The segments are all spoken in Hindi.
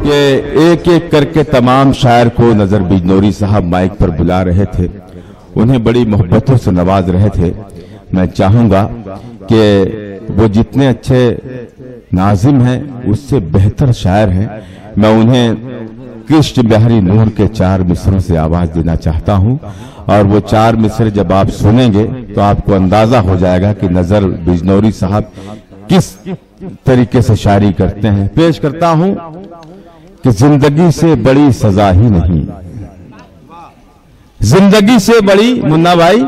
कि एक एक करके तमाम शायर को नजर बिजनौरी साहब माइक पर बुला रहे थे, उन्हें बड़ी मोहब्बतों से नवाज रहे थे। मैं चाहूंगा कि वो जितने अच्छे नाजिम हैं उससे बेहतर शायर हैं। मैं उन्हें कृष्ण बिहारी नूर के 4 मिसरों से आवाज देना चाहता हूं, और वो 4 मिसरे जब आप सुनेंगे तो आपको अंदाजा हो जाएगा कि नजर बिजनौरी साहब किस तरीके से शायरी करते हैं। पेश करता हूं कि जिंदगी से बड़ी सजा ही नहीं, जिंदगी से बड़ी, मुन्ना भाई,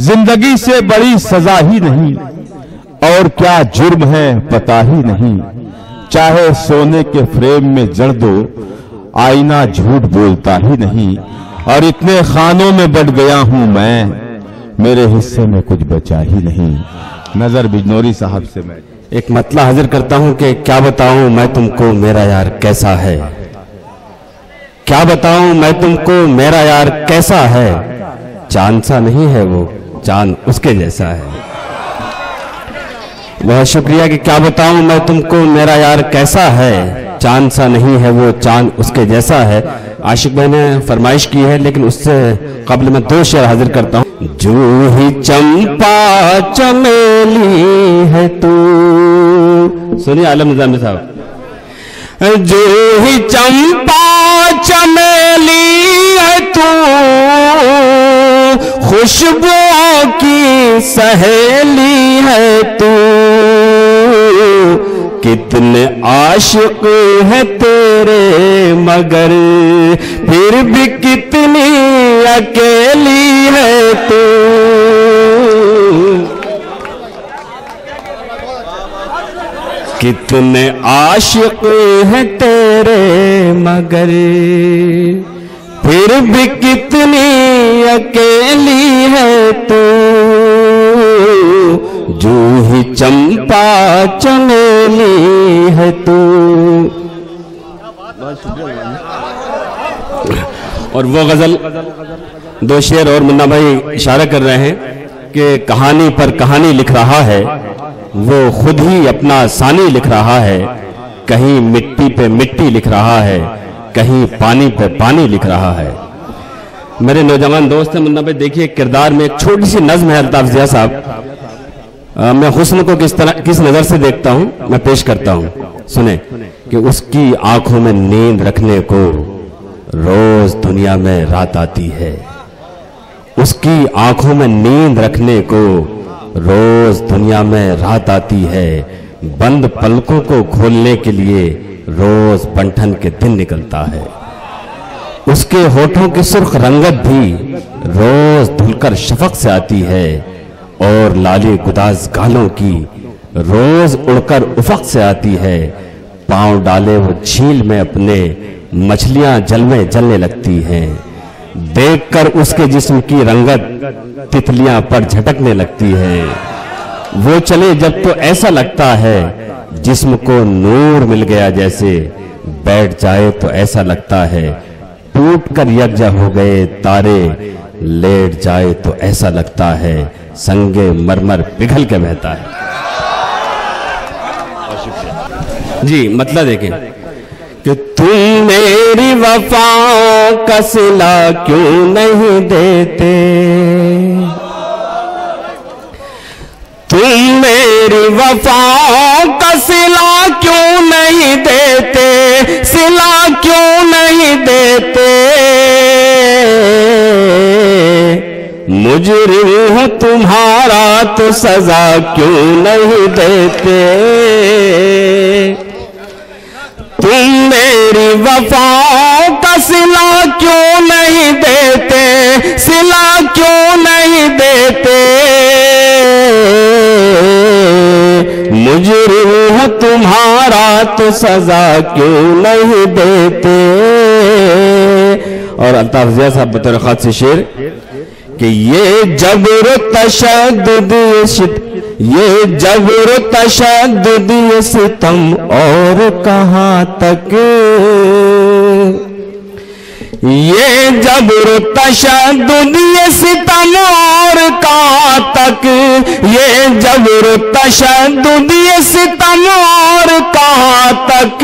जिंदगी से बड़ी सजा ही नहीं, और क्या जुर्म है पता ही नहीं। चाहे सोने के फ्रेम में जड़ दो, आईना झूठ बोलता ही नहीं। और इतने खानों में बढ़ गया हूं मैं, मेरे हिस्से में कुछ बचा ही नहीं। नजर बिजनौरी साहब से मैं एक मतला हाजिर करता हूं कि क्या बताऊं मैं तुमको मेरा यार कैसा है, क्या बताऊं मैं तुमको मेरा यार कैसा है। चांद सा नहीं है वो, चांद उसके जैसा है। बहुत शुक्रिया कि क्या बताऊं मैं तुमको मेरा यार कैसा है, चांद सा नहीं है वो, चांद उसके जैसा है। आशिक भाई ने फरमाइश की है, लेकिन उससे कबल मैं 2 शेर हाजिर करता हूं। जूही चंपा चमेली है तू, सुनिए आलम निजामी साहब। जूही चंपा चमेली है तू, खुशबुओं की सहेली है तू। कितने आशिक है तेरे मगर फिर भी कितनी अकेली है तू। कितने आशिक है तेरे मगर फिर भी कितनी अकेली है तू। जूही चंपा चमेली है तू। और वो गजल 2 शेर और मुन्ना भाई इशारा कर रहे हैं कि कहानी पर कहानी लिख रहा है, वो खुद ही अपना सानी लिख रहा है। कहीं मिट्टी पे मिट्टी लिख रहा है, कहीं पानी पे पानी लिख रहा है। मेरे नौजवान दोस्त हैं मुन्ना भाई, देखिए किरदार में एक छोटी सी नज्म है अल्ताफ जिया साहब। मैं हुस्न को किस नजर से देखता हूं, मैं पेश करता हूं, सुने कि उसकी आंखों में नींद रखने को रोज दुनिया में रात आती है। उसकी आंखों में नींद रखने को रोज दुनिया में रात आती है। बंद पलकों को खोलने के लिए रोज बंठन के दिन निकलता है। उसके होठों की सुर्ख रंगत भी रोज धुलकर शफक से आती है, और लाली गुदाज गालों की रोज उड़कर उफक से आती है। पांव डाले वो झील में अपने, मछलियां जल में जलने लगती हैं। देखकर उसके जिस्म की रंगत तितलियां पर झटकने लगती है। वो चले जब तो ऐसा लगता है जिस्म को नूर मिल गया जैसे, बैठ जाए तो ऐसा लगता है टूट कर यकजा हो गए तारे, लेट जाए तो ऐसा लगता है संगे मरमर पिघल के बहता है। जी मतलब देखें कि तुम मेरी वफाओं का सिला क्यों नहीं देते, तुम मेरी वफाओं का सिला क्यों नहीं देते, सिला क्यों नहीं देते। मुजरिम हूं तुम्हारा तो सजा क्यों नहीं देते। तुम मेरी वफाओं का सिला क्यों नहीं देते, सिला क्यों नहीं देते। मुजरिम हूं तुम्हारा तो सजा क्यों नहीं देते। और अल्ताफ जिया साहब बतौर खास से शेर कि ये जबर तशद्दुद, ये जबर तशद्दुद ये सितम और कहां तक, ये जबर तशद्दुद ये सितम और कहां तक, ये जबर तशद्दुद ये सितम और कहाँ तक,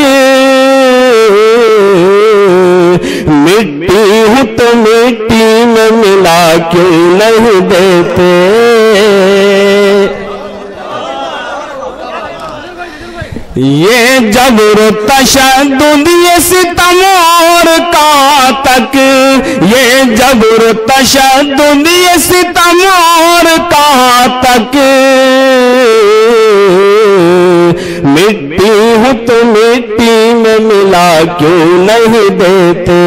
मिट्टी हूँ तो मिट्टी में मिला क्यों नहीं देते। ये जबर तशद्दुद ये सितम और कहाँ तक, ये जबर तशद्दुद ये सितम और कहाँ तक, मिट्टी हूँ तो मिट्टी में मिला क्यों नहीं देते।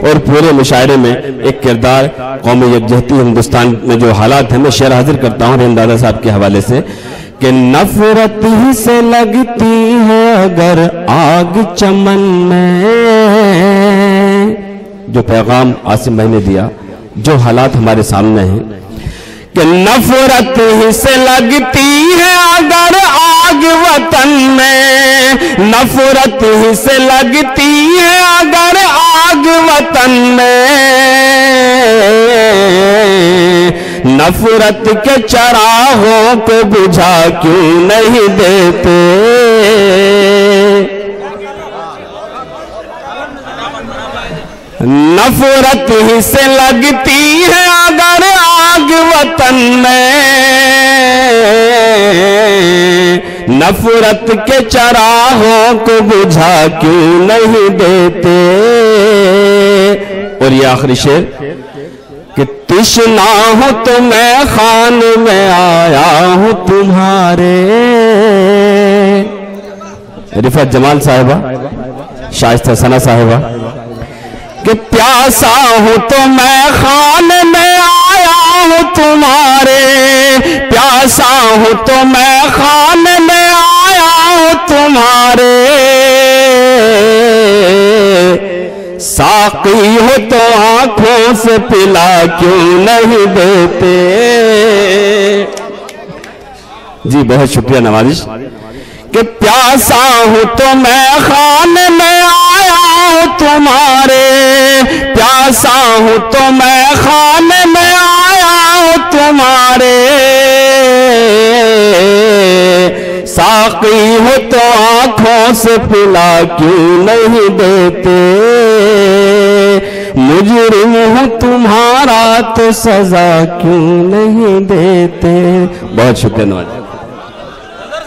और पूरे मुशायरे में एक किरदार कौमी यकजहती हिंदुस्तान में जो हालात हैं, मैं शेर हाजिर करता हूँ रेम दादा साहब के हवाले से कि नफरत ही से लगती है अगर आग चमन में। जो पैगाम आसिम भाई ने दिया, जो हालात हमारे सामने हैं कि नफरत ही से लगती है अगर आग वतन में, नफरत ही से लगती है अगर आग वतन में, नफरत के चरागों को बुझा क्यों नहीं देते। नफरत ही से लगती है अगर आग वतन में, नफरत के चरागों को बुझा क्यों नहीं देते। और ये आखिरी शेर कि तृष्णा हो तो मैं खान में आया हूं तुम्हारे। रिफत जमाल साहिबा, शाइस्ता सना साहिबा कि प्यासा हूं तो मैं खान में आया हूं तुम्हारे, प्यासा हूं तो मैं खान में आया हूं तुम्हारे, साकी हो तो आंखों से पिला क्यों नहीं देते। जी बहुत शुक्रिया नवाजिश कि प्यासा हूं तो मैं खान में आया हूं तुम्हारे, प्यासा हूं तो मैं खान में आया हूं तुम्हारे, साकी हो तो आंखों से पिला क्यों नहीं देते। मुजरिम हूं तुम्हारा तो सजा क्यों नहीं देते। बहुत शुक्रिया नवाज।